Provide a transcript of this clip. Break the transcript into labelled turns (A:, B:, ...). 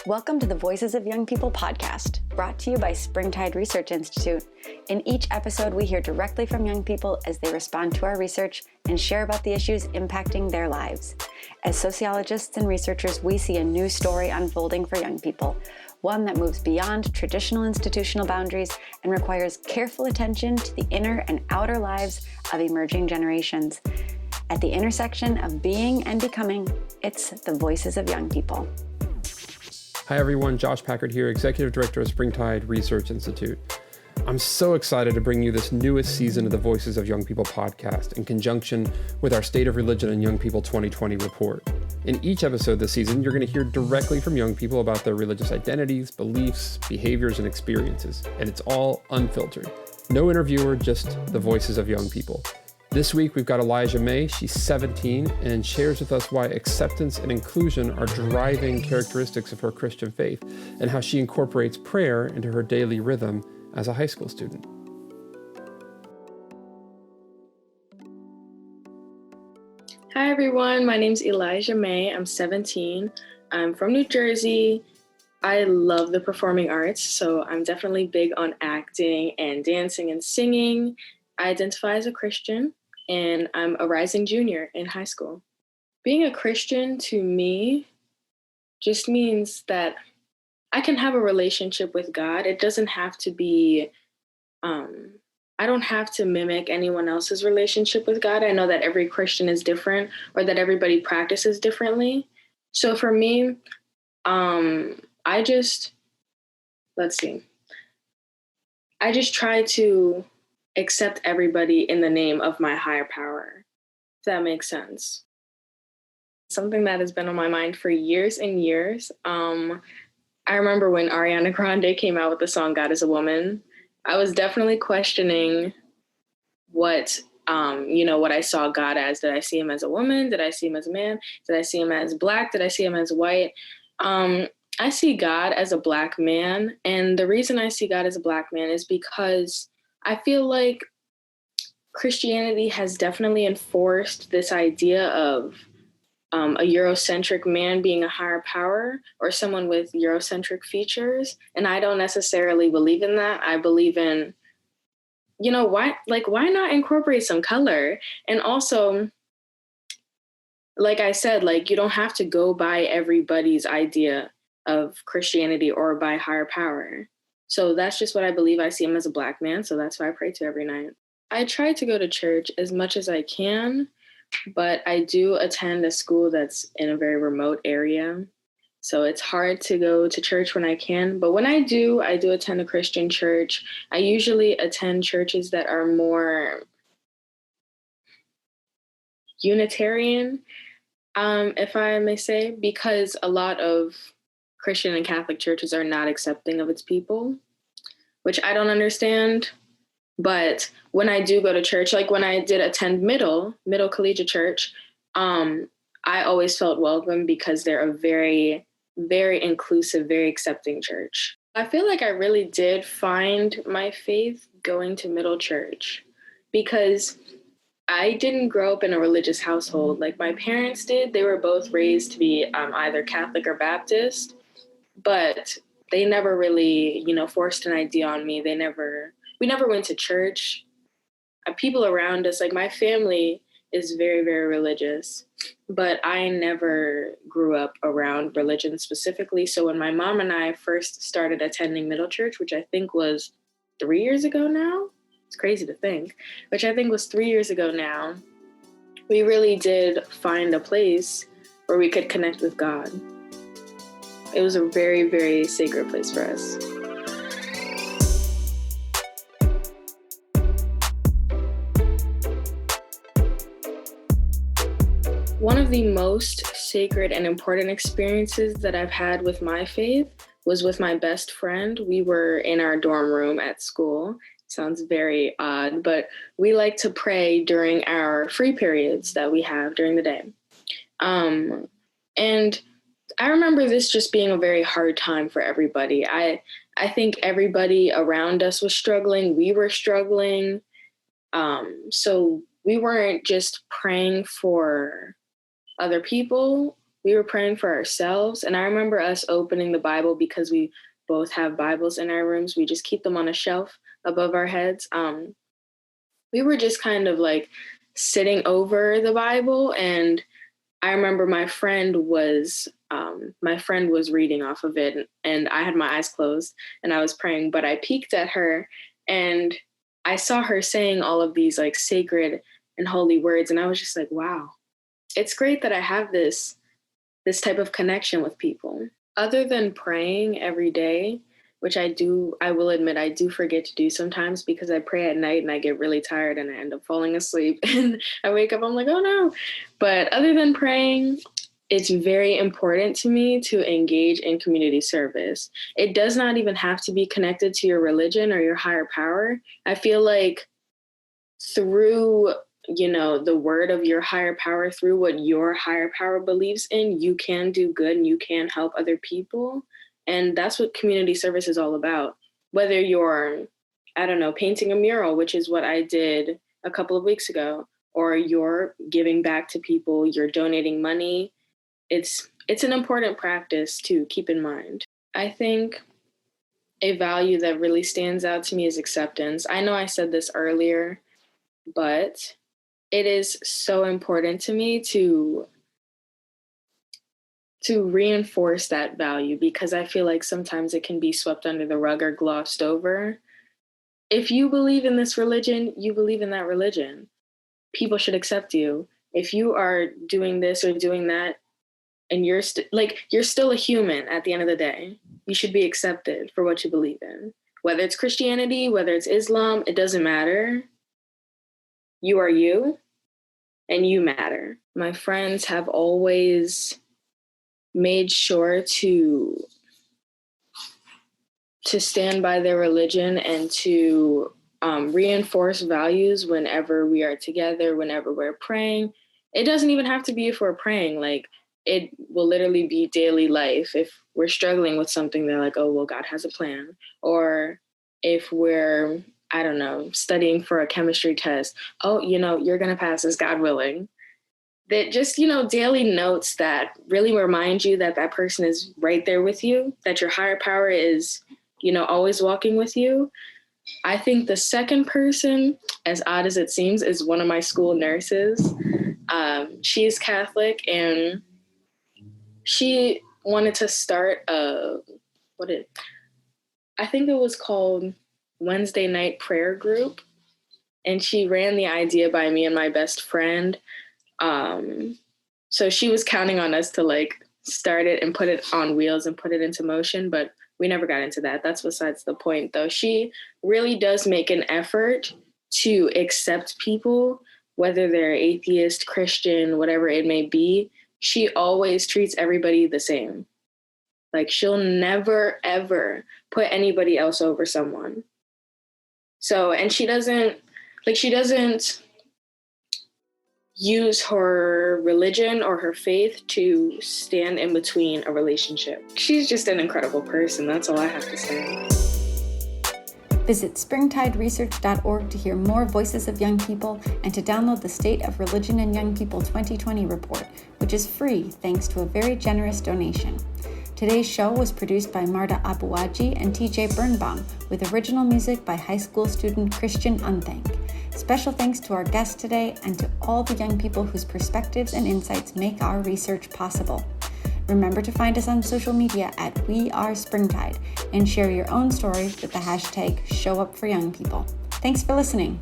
A: Welcome to the Voices of Young People podcast, brought to you by Springtide Research Institute. In each episode, we hear directly from young people as they respond to our research and share about the issues impacting their lives. As sociologists and researchers, we see a new story unfolding for young people, one that moves beyond traditional institutional boundaries and requires careful attention to the inner and outer lives of emerging generations. At the intersection of being and becoming, it's the Voices of Young People.
B: Hi everyone, Josh Packard here, Executive Director of Springtide Research Institute. I'm so excited to bring you this newest season of the Voices of Young People podcast in conjunction with our State of Religion and Young People 2020 report. In each episode this season, you're going to hear directly from young people about their religious identities, beliefs, behaviors, and experiences, and it's all unfiltered. No interviewer, just the voices of young people. This week, we've got Elijah May. She's 17 and shares with us why acceptance and inclusion are driving characteristics of her Christian faith and how she incorporates prayer into her daily rhythm as a high school student.
C: Hi, everyone. My name's Elijah May. I'm 17. I'm from New Jersey. I love the performing arts, so I'm definitely big on acting and dancing and singing. I identify as a Christian, and I'm a rising junior in high school. Being a Christian to me just means that I can have a relationship with God. It doesn't have to be, I don't have to mimic anyone else's relationship with God. I know that every Christian is different or that everybody practices differently. So for me, I just try to accept everybody in the name of my higher power, if that makes sense. Something that has been on my mind for years and years. I remember when Ariana Grande came out with the song God is a Woman, I was definitely questioning what I saw God as. Did I see him as a woman? Did I see him as a man? Did I see him as Black? Did I see him as white? I see God as a Black man. And the reason I see God as a Black man is because I feel like Christianity has definitely enforced this idea of a Eurocentric man being a higher power or someone with Eurocentric features. And I don't necessarily believe in that. I believe in, why not incorporate some color? And also, like I said, you don't have to go by everybody's idea of Christianity or by higher power. So that's just what I believe. I see him as a Black man, so that's why I pray to every night. I try to go to church as much as I can, but I do attend a school that's in a very remote area. So it's hard to go to church when I can. But when I do attend a Christian church. I usually attend churches that are more Unitarian, if I may say, because a lot of Christian and Catholic churches are not accepting of its people, which I don't understand. But when I do go to church, like when I did attend middle collegiate church, I always felt welcome because they're a very, very inclusive, very accepting church. I feel like I really did find my faith going to middle church because I didn't grow up in a religious household like my parents did. They were both raised to be either Catholic or Baptist, but they never really, forced an idea on me. We never went to church. People around us, like my family is very, very religious, but I never grew up around religion specifically. So when my mom and I first started attending middle church, which I think was 3 years ago now, it's crazy to think, which I think was 3 years ago now, we really did find a place where we could connect with God. It was a very, very sacred place for us. One of the most sacred and important experiences that I've had with my faith was with my best friend. We were in our dorm room at school. Sounds very odd, but we like to pray during our free periods that we have during the day. And I remember this just being a very hard time for everybody. I think everybody around us was struggling. We were struggling. So we weren't just praying for other people. we were praying for ourselves. And I remember us opening the Bible because we both have Bibles in our rooms. We just keep them on a shelf above our heads. We were just kind of like sitting over the Bible, and I remember my friend was reading off of it, and I had my eyes closed and I was praying, but I peeked at her and I saw her saying all of these like sacred and holy words, and I was just like, wow, it's great that I have this type of connection with people. Other than praying every day, which I will admit I do forget to do sometimes because I pray at night and I get really tired and I end up falling asleep and I wake up, I'm like, oh no. But other than praying, it's very important to me to engage in community service. It does not even have to be connected to your religion or your higher power. I feel like through, the word of your higher power, through what your higher power believes in, you can do good and you can help other people. And that's what community service is all about. Whether you're, painting a mural, which is what I did a couple of weeks ago, or you're giving back to people, you're donating money. It's an important practice to keep in mind. I think a value that really stands out to me is acceptance. I know I said this earlier, but it is so important to me to reinforce that value, because I feel like sometimes it can be swept under the rug or glossed over. If you believe in this religion, you believe in that religion. People should accept you. If you are doing this or doing that, and you're still a human at the end of the day, you should be accepted for what you believe in. Whether it's Christianity, whether it's Islam, it doesn't matter. You are you, and you matter. My friends have always made sure to stand by their religion and to reinforce values whenever we are together, whenever we're praying. It doesn't even have to be if we're praying. Like, it will literally be daily life. If we're struggling with something, they're like, oh, well, God has a plan. Or if we're, studying for a chemistry test, oh, you're going to pass this, God willing. That just, daily notes that really remind you that that person is right there with you, that your higher power is, always walking with you. I think the second person, as odd as it seems, is one of my school nurses. She is Catholic, and she wanted to start I think it was called Wednesday Night Prayer Group. And she ran the idea by me and my best friend. So she was counting on us to start it and put it on wheels and put it into motion, but we never got into that. That's besides the point, though. She really does make an effort to accept people, whether they're atheist, Christian, whatever it may be. She always treats everybody the same. She'll never, ever put anybody else over someone. So, and she doesn't use her religion or her faith to stand in between a relationship. She's just an incredible person. That's all I have to say.
A: Visit springtideresearch.org to hear more voices of young people and to download the State of Religion and Young People 2020 report, which is free thanks to a very generous donation. Today's show was produced by Marta Abuaji and TJ Birnbaum, with original music by high school student Christian Unthank. Special thanks to our guests today and to all the young people whose perspectives and insights make our research possible. Remember to find us on social media at WeAreSpringtide and share your own stories with the hashtag ShowUpForYoungPeople. Thanks for listening.